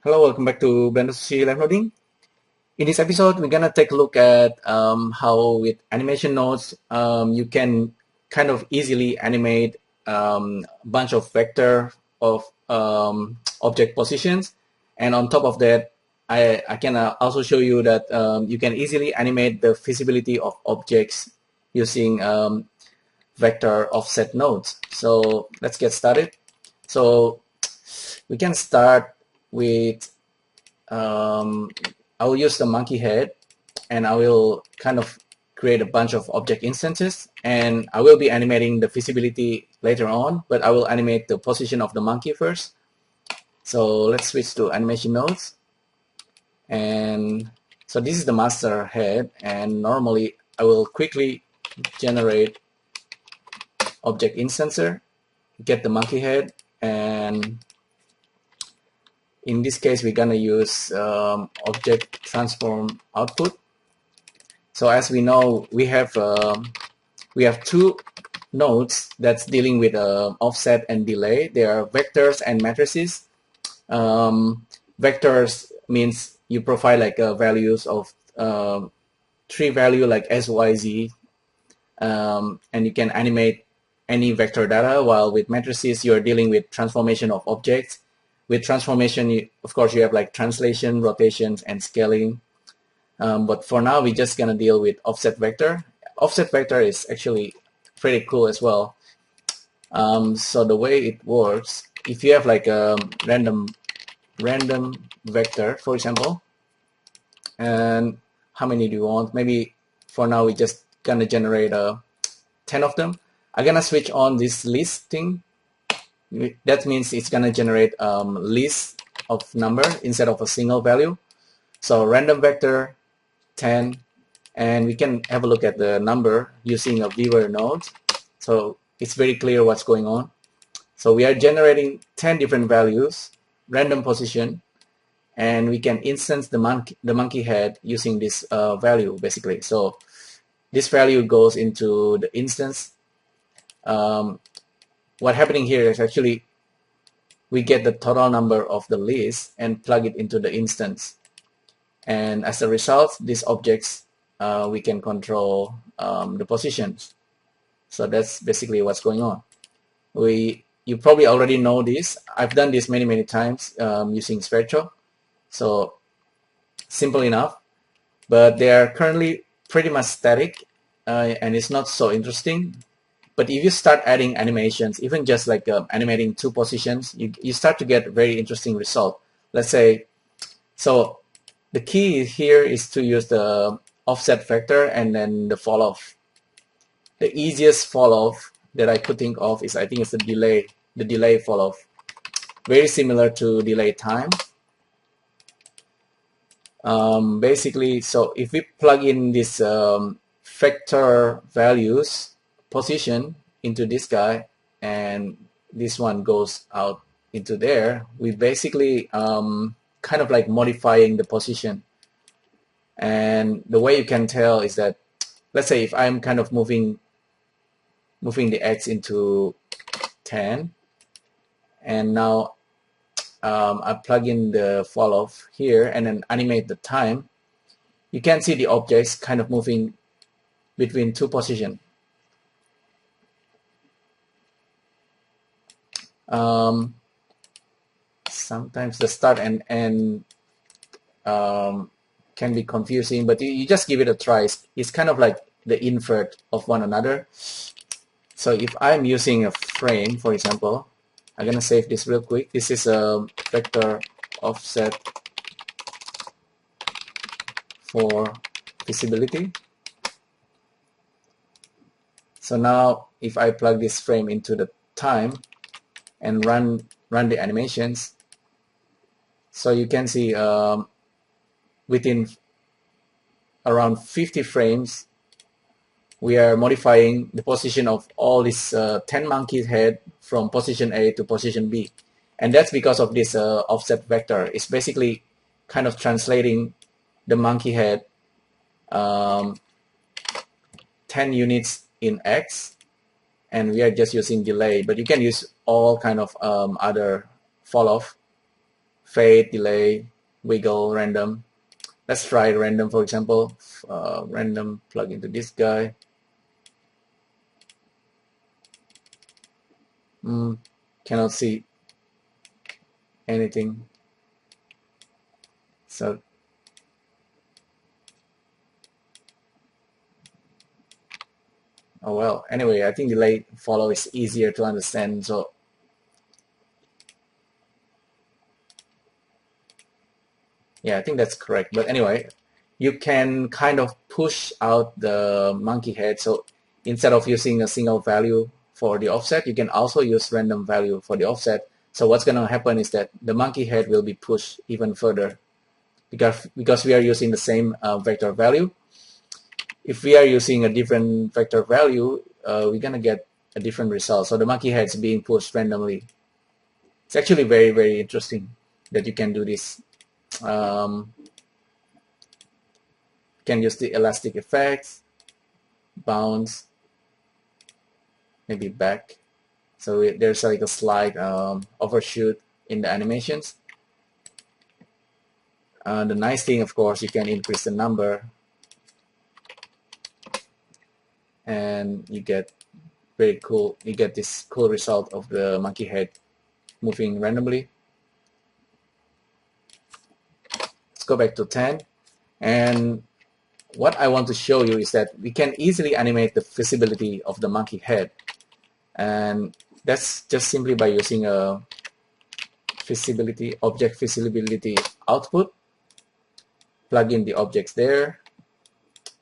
Hello, welcome back to Blender C Live Loading. In this episode, we're gonna take a look at how with animation nodes you can kind of easily animate a bunch of vector of object positions, and on top of that, I can also show you that you can easily animate the visibility of objects using vector offset nodes. So let's get started. So we can start with I will use the monkey head, and I will kind of create a bunch of object instances, and I will be animating the visibility later on, but I will animate the position of the monkey first. So let's switch to animation nodes. And so this is the master head, and normally I will quickly generate object instancer, get the monkey head, and in this case we're gonna use object transform output. So as we know, we have two nodes that's dealing with offset and delay. They are vectors and matrices. Vectors means you provide like values of three value like S, Y, Z, and you can animate any vector data, while with matrices you're dealing with transformation of objects. With transformation, of course, you have like translation, rotations, and scaling. But for now, we're just gonna deal with offset vector. Offset vector is actually pretty cool as well. So the way it works, if you have like a random vector, for example, and how many do you want? Maybe for now we're just gonna generate 10 of them. I'm gonna switch on this list thing. That means it's gonna generate list of number instead of a single value. So random vector 10, and we can have a look at the number using a viewer node. So it's very clear what's going on. So we are generating 10 different values, random position, and we can instance the monkey head using this value basically. So this value goes into the instance. What happening here is actually we get the total number of the list and plug it into the instance. And as a result, these objects, we can control the positions. So that's basically what's going on. You probably already know this. I've done this many times using Spectral. So simple enough, but they are currently pretty much static, and it's not so interesting. But if you start adding animations, even just like animating two positions, you start to get very interesting result. Let's say, so the key here is to use the offset vector and then the fall off. The easiest fall off that I could think of is, I think it's the delay fall off. Very similar to delay time. Basically, so if we plug in this vector values position into this guy, and this one goes out into there, we basically kind of like modifying the position. And the way you can tell is that, let's say if I'm kind of moving the X into 10, and now I plug in the fall off here and then animate the time, you can see the objects kind of moving between two positions. Sometimes the start and end can be confusing, but you just give it a try. It's kind of like the invert of one another. So if I'm using a frame, for example, I'm gonna save this real quick. This is a vector offset for visibility. So now if I plug this frame into the time and run the animations, so you can see within around 50 frames we are modifying the position of all these 10 monkey head from position A to position B, and that's because of this offset vector. It's basically kind of translating the monkey head 10 units in X, and we are just using delay, but you can use all kind of other fall off fade, delay, wiggle, random. Let's try random, for example. Random, plug into this guy. Cannot see anything. So oh well. Anyway, I think delay follow is easier to understand. So yeah, I think that's correct. But anyway, you can kind of push out the monkey head. So instead of using a single value for the offset, you can also use random value for the offset. So what's going to happen is that the monkey head will be pushed even further because we are using the same vector value. If we are using a different vector value, we're going to get a different result. So the monkey head is being pushed randomly. It's actually very, very interesting that you can do this. Can use the elastic effects, bounce, maybe back. So there's like a slight overshoot in the animations. The nice thing, of course, you can increase the number, and you get very cool. You get this cool result of the monkey head moving randomly. Let's go back to 10, and what I want to show you is that we can easily animate the visibility of the monkey head, and that's just simply by using a object visibility output. Plug in the objects there,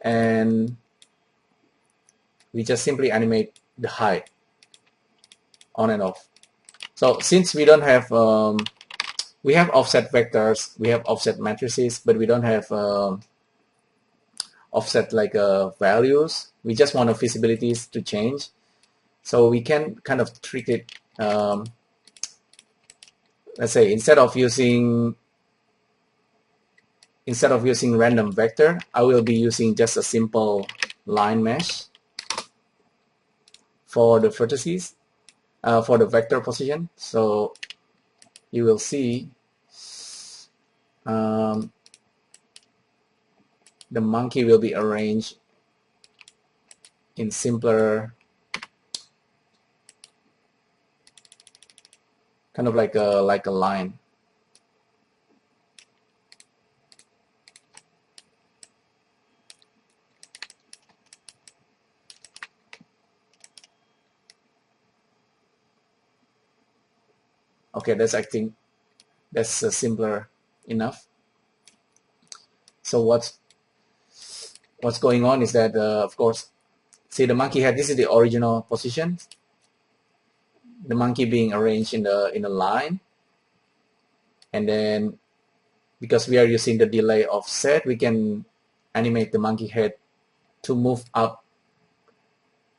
and we just simply animate the height on and off. So since we don't have we have offset vectors, we have offset matrices, but we don't have offset like values. We just want our visibilities to change. So we can kind of treat it, let's say instead of using random vector, I will be using just a simple line mesh for the vertices, for the vector position. So you will see the monkey will be arranged in simpler, kind of like a line. Okay, I think that's simpler enough. So what's going on is that of course, see the monkey head. This is the original position. The monkey being arranged in a line, and then because we are using the delay offset, we can animate the monkey head to move up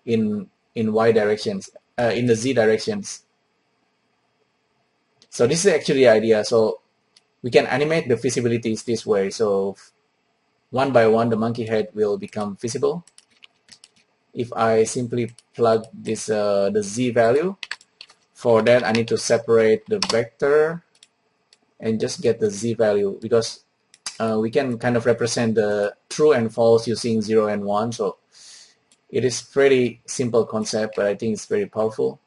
in y directions, in the z directions. So this is actually the idea. So we can animate the visibilities this way. So one by one, the monkey head will become visible. If I simply plug this the z value, for that I need to separate the vector and just get the z value, because we can kind of represent the true and false using 0 and 1. So it is pretty simple concept, but I think it's very powerful.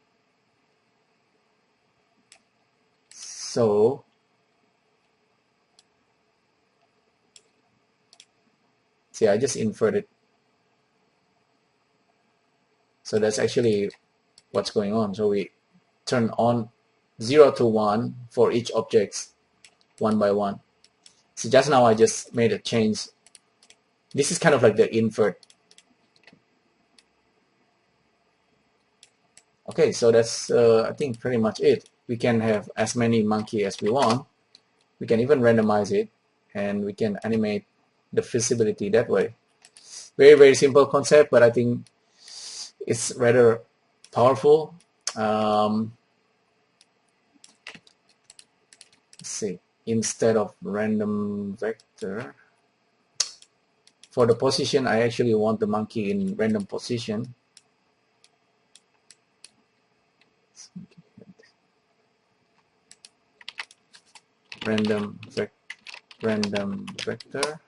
So see, I just inverted. So that's actually what's going on. So we turn on 0 to 1 for each object, one by one. So just now I just made a change. This is kind of like the invert. Okay, so that's I think pretty much it. We can have as many monkey as we want. We can even randomize it, and we can animate the visibility that way. Very, very simple concept, but I think it's rather powerful. Let's see, instead of random vector, for the position, I actually want the monkey in random position. random vector.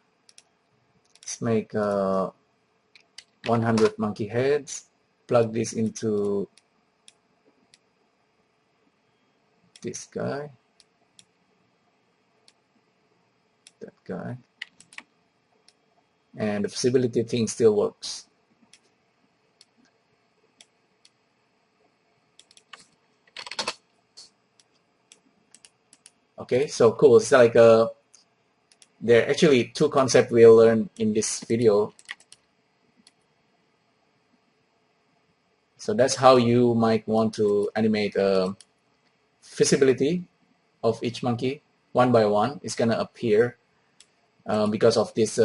Let's make 100 monkey heads. Plug this into this guy, that guy, and the visibility thing still works. Okay, so cool. It's like there are actually two concepts we'll learn in this video. So that's how you might want to animate visibility of each monkey one by one. It's gonna appear because of this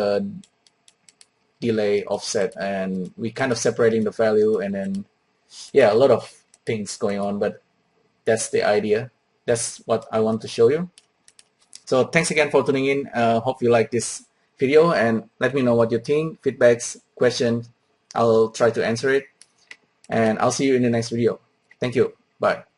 delay offset, and we kind of separating the value, and then yeah, a lot of things going on, but that's the idea. That's what I want to show you. So thanks again for tuning in. Hope you like this video, and let me know what you think, feedbacks, questions. I'll try to answer it, and I'll see you in the next video. Thank you. Bye.